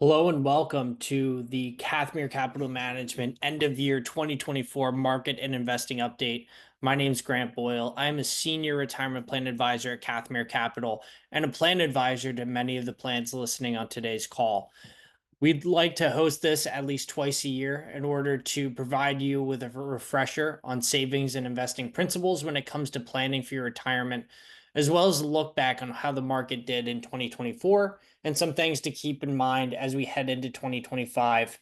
Hello and welcome to the Kathmere Capital Management end of year 2024 market and investing update. My name is Grant Boyle. I'm a senior retirement plan advisor at Kathmere Capital and a plan advisor to many of the plans listening on today's call. We'd like to host this at least twice a year in order to provide you with a refresher on savings and investing principles when it comes to planning for your retirement, as well as a look back on how the market did in 2024 and some things to keep in mind as we head into 2025.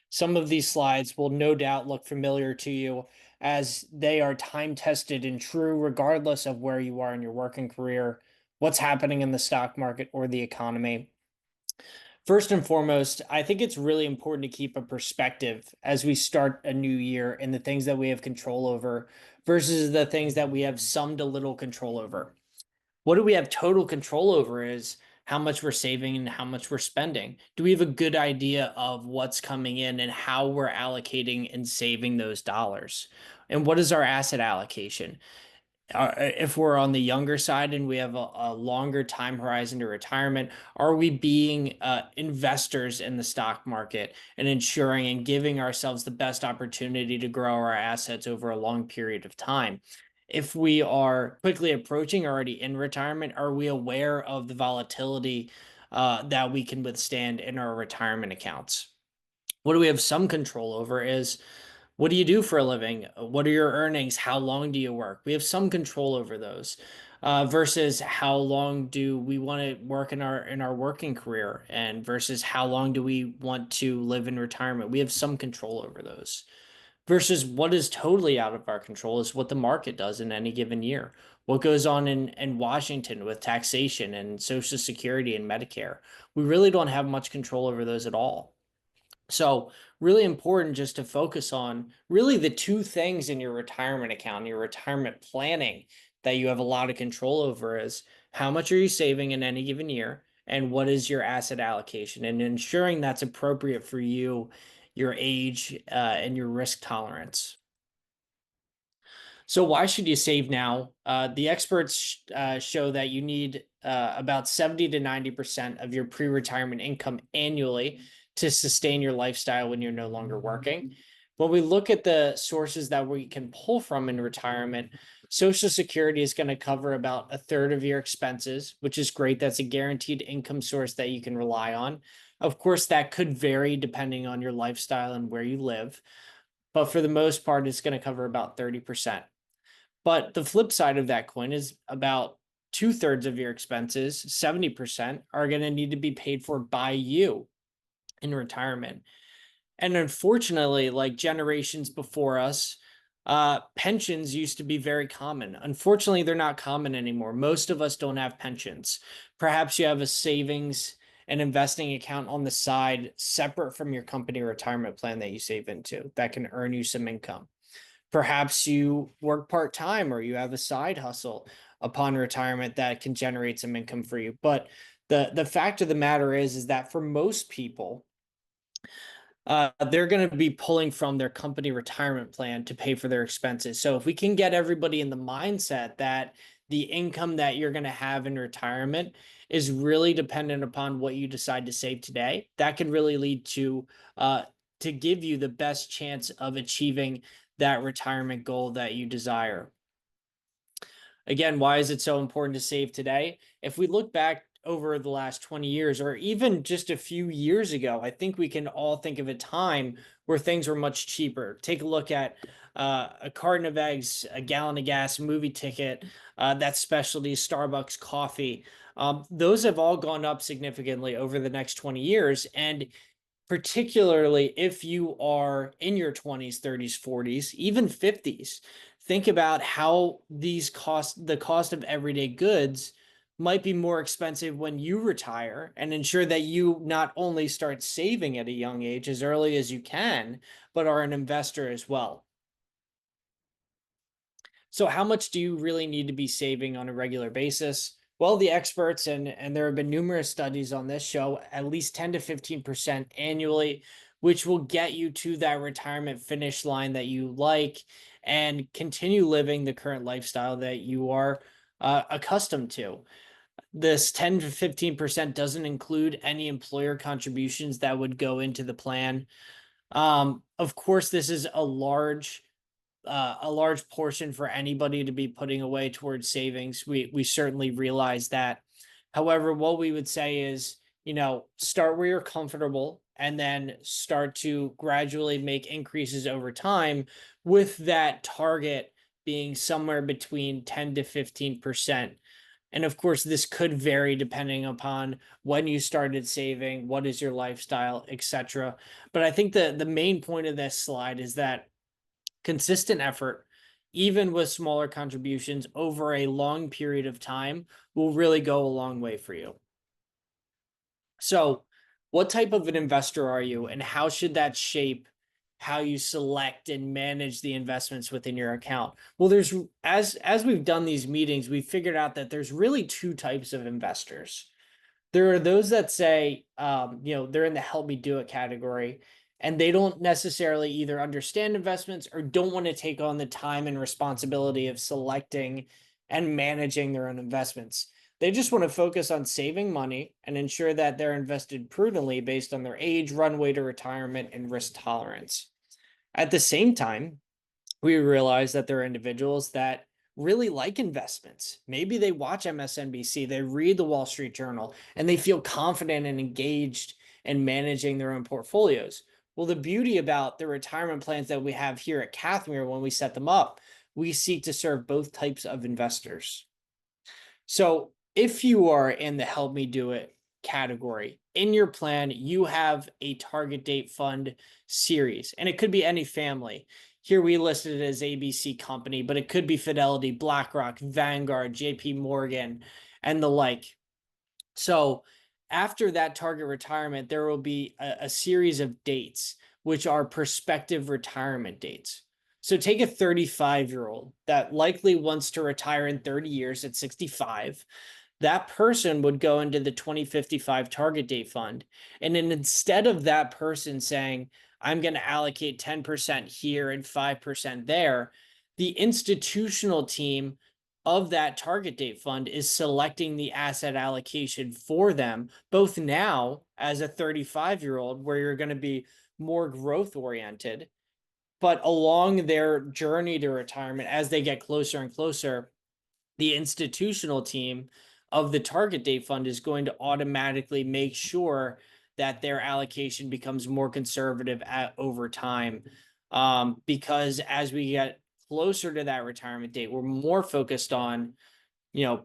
Some of these slides will no doubt look familiar to you as they are time tested and true regardless of where you are in your working career, what's happening in the stock market or the economy. First and foremost, I think it's really important to keep a perspective as we start a new year and the things that we have control over versus the things that we have some to little control over. What do we have total control over is how much we're saving and how much we're spending. Do we have a good idea of what's coming in and how we're allocating and saving those dollars? And what is our asset allocation? If we're on the younger side and we have a longer time horizon to retirement, are we being investors in the stock market and ensuring and giving ourselves the best opportunity to grow our assets over a long period of time? If we are quickly approaching already in retirement, are we aware of the volatility that we can withstand in our retirement accounts? What do we have some control over is what do you do for a living? What are your earnings? How long do you work? We have some control over those versus how long do we want to work in our working career and versus how long do we want to live in retirement? We have some control over those versus what is totally out of our control is what the market does in any given year. What goes on in Washington with taxation and Social Security and Medicare. We really don't have much control over those at all. So, really important just to focus on really the two things in your retirement account, your retirement planning that you have a lot of control over is how much are you saving in any given year and what is your asset allocation and ensuring that's appropriate for you, your age, and your risk tolerance. So why should you save now? The experts show that you need about 70 to 90% of your pre-retirement income annually to sustain your lifestyle when you're no longer working. When we look at the sources that we can pull from in retirement, Social Security is going to cover about a third of your expenses, which is great. That's a guaranteed income source that you can rely on. Of course, that could vary depending on your lifestyle and where you live, but for the most part, it's going to cover about 30%. But the flip side of that coin is about two-thirds of your expenses, 70%, are going to need to be paid for by you in retirement. And unfortunately, like generations before us, pensions used to be very common. Unfortunately, they're not common anymore. Most of us don't have pensions. Perhaps you have a savings and investing account on the side separate from your company retirement plan that you save into that can earn you some income. Perhaps you work part-time or you have a side hustle upon retirement that can generate some income for you. But the fact of the matter is that for most people, they're going to be pulling from their company retirement plan to pay for their expenses. So if we can get everybody in the mindset that the income that you're going to have in retirement is really dependent upon what you decide to save today, that can really lead to give you the best chance of achieving that retirement goal that you desire. Again, why is it so important to save today? If we look back over the last 20 years, or even just a few years ago, I think we can all think of a time where things were much cheaper. Take a look at a carton of eggs, a gallon of gas, movie ticket, that specialty Starbucks coffee. Those have all gone up significantly over the next 20 years. And particularly if you are in your 20s, 30s, 40s, even 50s, think about how the cost of everyday goods might be more expensive when you retire and ensure that you not only start saving at a young age as early as you can, but are an investor as well. So how much do you really need to be saving on a regular basis? Well, the experts and there have been numerous studies on this show at least 10 to 15% annually, which will get you to that retirement finish line that you like and continue living the current lifestyle that you are accustomed to. This 10 to 15% doesn't include any employer contributions that would go into the plan. Of course, this is a large portion for anybody to be putting away towards savings. We certainly realize that. However, what we would say is, start where you're comfortable and then start to gradually make increases over time, with that target being somewhere between 10 to 15%. And of course, this could vary depending upon when you started saving, what is your lifestyle, etc. But I think the main point of this slide is that consistent effort, even with smaller contributions over a long period of time, will really go a long way for you. So, what type of an investor are you, and how should that shape how you select and manage the investments within your account? Well, there's as we've done these meetings, we've figured out that there's really two types of investors. There are those that say, they're in the help me do it category, and they don't necessarily either understand investments or don't want to take on the time and responsibility of selecting and managing their own investments. They just want to focus on saving money and ensure that they're invested prudently based on their age, runway to retirement, and risk tolerance. At the same time, we realize that there are individuals that really like investments. Maybe they watch MSNBC, they read the Wall Street Journal, and they feel confident and engaged in managing their own portfolios. Well, the beauty about the retirement plans that we have here at Kathmere, when we set them up, we seek to serve both types of investors. So if you are in the help me do it category, in your plan, you have a target date fund series, and it could be any family. Here we listed it as ABC Company, but it could be Fidelity, BlackRock, Vanguard, JP Morgan, and the like. So after that target retirement, there will be a series of dates, which are prospective retirement dates. So take a 35-year-old that likely wants to retire in 30 years at 65. That person would go into the 2055 target date fund. And then instead of that person saying, I'm going to allocate 10% here and 5% there, the institutional team of that target date fund is selecting the asset allocation for them, both now as a 35-year-old, where you're going to be more growth oriented, but along their journey to retirement, as they get closer and closer, the institutional team of the target date fund is going to automatically make sure that their allocation becomes more conservative over time. Because as we get closer to that retirement date, we're more focused on,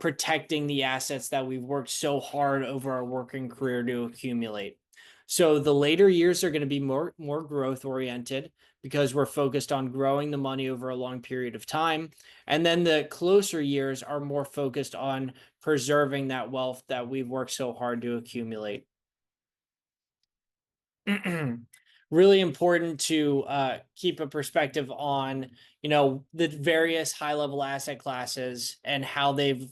protecting the assets that we've worked so hard over our working career to accumulate. So the later years are going to be more growth oriented, because we're focused on growing the money over a long period of time. And then the closer years are more focused on preserving that wealth that we've worked so hard to accumulate. Really important to keep a perspective on, the various high level asset classes and how they've,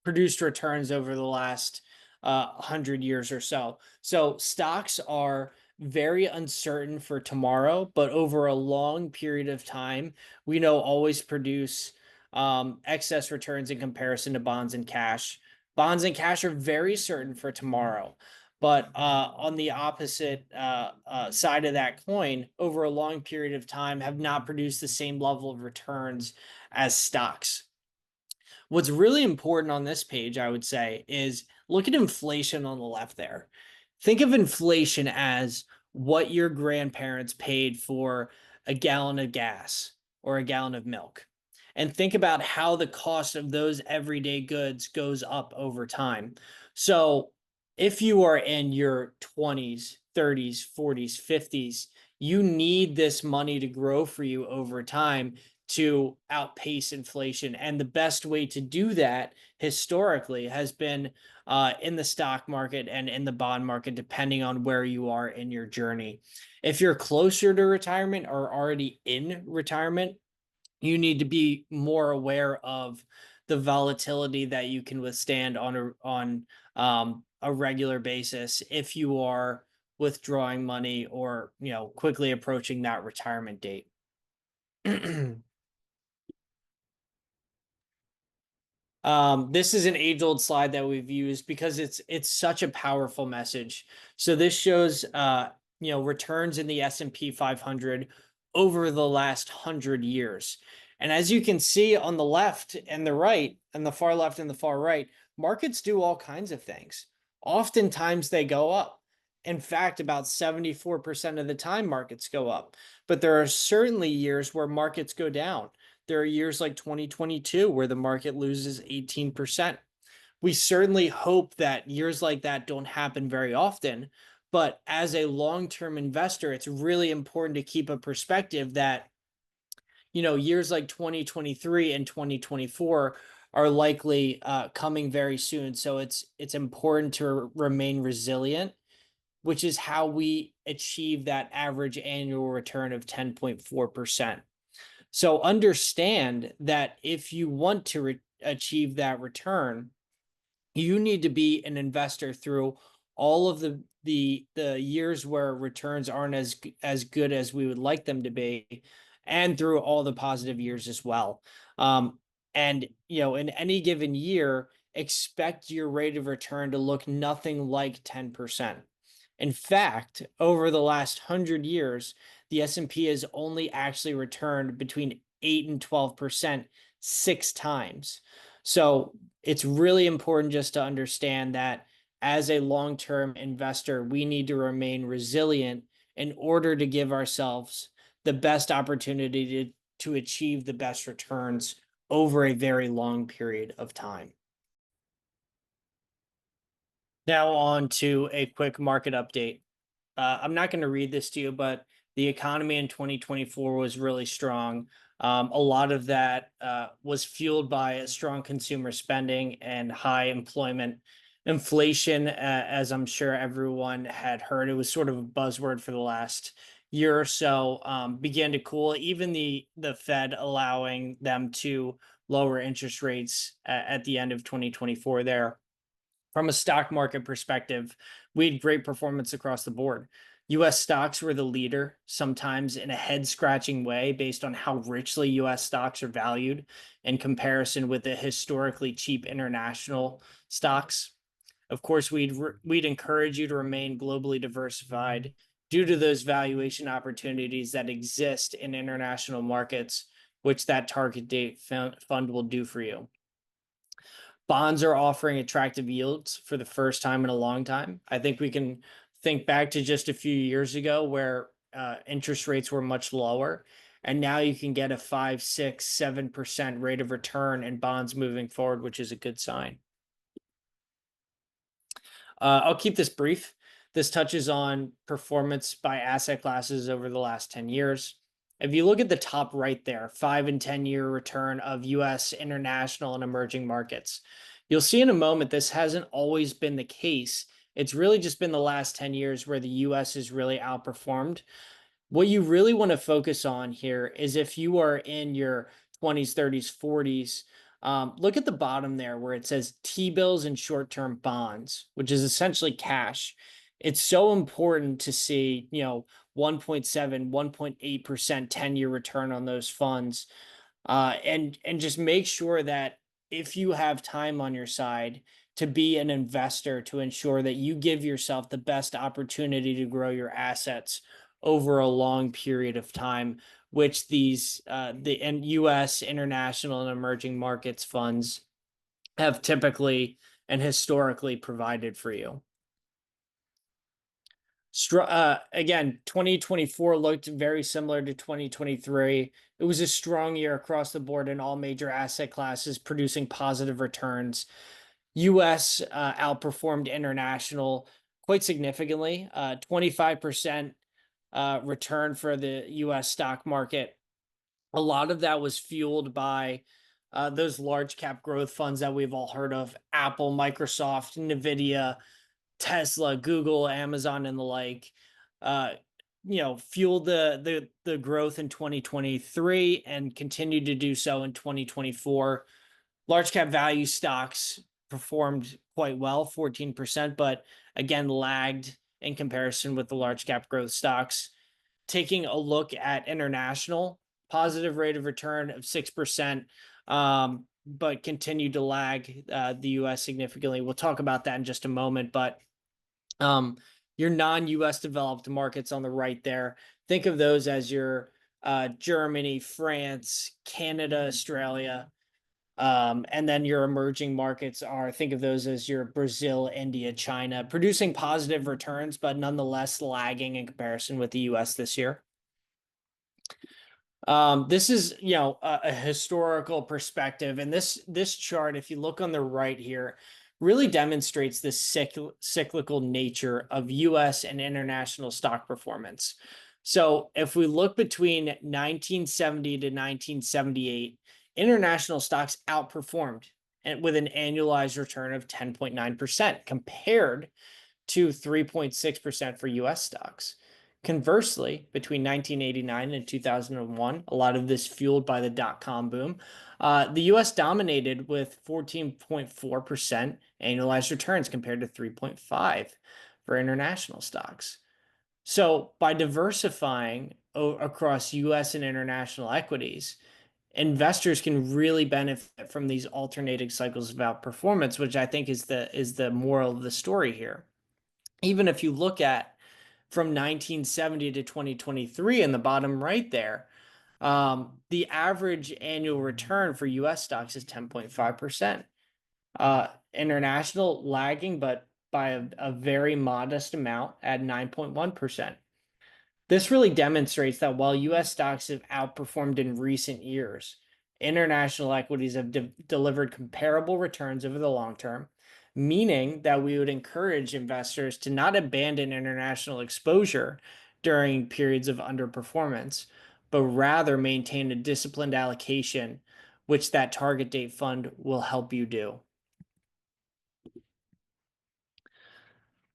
produced returns over the last 100 years or so. So stocks are very uncertain for tomorrow, but over a long period of time, we know always produce excess returns in comparison to bonds and cash. Bonds and cash are very certain for tomorrow. But on the opposite side of that coin, over a long period of time, have not produced the same level of returns as stocks. What's really important on this page, I would say, is look at inflation on the left there. Think of inflation as what your grandparents paid for a gallon of gas or a gallon of milk. And think about how the cost of those everyday goods goes up over time. So if you are in your 20s, 30s, 40s, 50s, you need this money to grow for you over time to outpace inflation. And the best way to do that historically has been in the stock market and in the bond market, depending on where you are in your journey. If you're closer to retirement or already in retirement, you need to be more aware of the volatility that you can withstand on a regular basis if you are withdrawing money or quickly approaching that retirement date. This is an age-old slide that we've used because it's such a powerful message. So this shows returns in the S&P 500 over the last 100 years. And as you can see on the left and the right, and the far left and the far right, markets do all kinds of things. Oftentimes they go up. In fact, about 74% of the time markets go up. But there are certainly years where markets go down. There are years like 2022 where the market loses 18%. We certainly hope that years like that don't happen very often. But as a long-term investor, it's really important to keep a perspective that, years like 2023 and 2024 are likely coming very soon. So it's important to remain resilient, which is how we achieve that average annual return of 10.4%. So understand that if you want to achieve that return, you need to be an investor through all of the years where returns aren't as good as we would like them to be, and through all the positive years as well. And in any given year, expect your rate of return to look nothing like 10%. In fact, over the last 100 years, the S&P has only actually returned between 8 and 12% 6 times. So it's really important just to understand that as a long-term investor, we need to remain resilient in order to give ourselves the best opportunity to achieve the best returns over a very long period of time. Now on to a quick market update. I'm not going to read this to you, but the economy in 2024 was really strong. A lot of that was fueled by a strong consumer spending and high employment. Inflation, as I'm sure everyone had heard, it was sort of a buzzword for the last year or so, began to cool. Even the Fed allowing them to lower interest rates at the end of 2024 there. From a stock market perspective, we had great performance across the board. US stocks were the leader, sometimes in a head scratching way based on how richly US stocks are valued in comparison with the historically cheap international stocks. Of course, we'd encourage you to remain globally diversified due to those valuation opportunities that exist in international markets, which that target date fund will do for you. Bonds are offering attractive yields for the first time in a long time. I think we can think back to just a few years ago where interest rates were much lower, and now you can get a 5, 6, 7% rate of return in bonds moving forward, which is a good sign. I'll keep this brief. This touches on performance by asset classes over the last 10 years. If you look at the top right there, 5 and 10-year return of US, international, and emerging markets, you'll see in a moment this hasn't always been the case. It's really just been the last 10 years where the US has really outperformed. What you really want to focus on here is if you are in your 20s, 30s, 40s, look at the bottom there where it says T-bills and short-term bonds, which is essentially cash. It's so important to see, 1.7, 1.8% 10-year return on those funds. And just make sure that if you have time on your side to be an investor, to ensure that you give yourself the best opportunity to grow your assets over a long period of time, which these the US, international, and emerging markets funds have typically and historically provided for you. Again, 2024 looked very similar to 2023. It was a strong year across the board in all major asset classes, producing positive returns. US outperformed international quite significantly, 25% return for the US stock market. A lot of that was fueled by those large cap growth funds that we've all heard of: Apple, Microsoft, Nvidia, Tesla, Google, Amazon, and the like. Fueled the growth in 2023 and continued to do so in 2024. Large cap value stocks performed quite well, 14%, but again lagged in comparison with the large cap growth stocks. Taking a look at international, positive rate of return of 6%. but continued to lag the US significantly. We'll talk about that in just a moment, but your non-US developed markets on the right there, think of those as your Germany, France, Canada, Australia. And then your emerging markets are, think of those as your Brazil, India, China, producing positive returns, but nonetheless lagging in comparison with the US this year. This is, a historical perspective, and this chart, if you look on the right here, really demonstrates the cyclical nature of U.S. and international stock performance. So, if we look between 1970 to 1978, international stocks outperformed and with an annualized return of 10.9% compared to 3.6% for US stocks. Conversely, between 1989 and 2001, a lot of this fueled by the dot-com boom, the US dominated with 14.4% annualized returns compared to 3.5 for international stocks. So by diversifying across US and international equities, investors can really benefit from these alternating cycles of outperformance, which I think is the moral of the story here. Even if you look at from 1970 to 2023 in the bottom right there, the average annual return for US stocks is 10.5%. International lagging, but by a very modest amount at 9.1%. This really demonstrates that while US stocks have outperformed in recent years, international equities have delivered comparable returns over the long term, meaning that we would encourage investors to not abandon international exposure during periods of underperformance, but rather maintain a disciplined allocation, which that target date fund will help you do.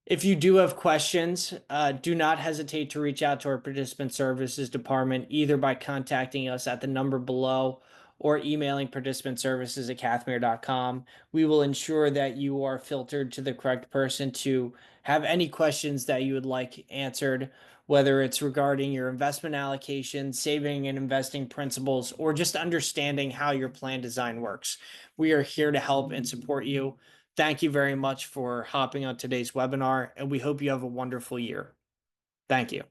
If you do have questions, do not hesitate to reach out to our participant services department, either by contacting us at the number below or emailing participantservices@kathmere.com. We will ensure that you are filtered to the correct person to have any questions that you would like answered, whether it's regarding your investment allocation, saving and investing principles, or just understanding how your plan design works. We are here to help and support you. Thank you very much for hopping on today's webinar, and we hope you have a wonderful year. Thank you.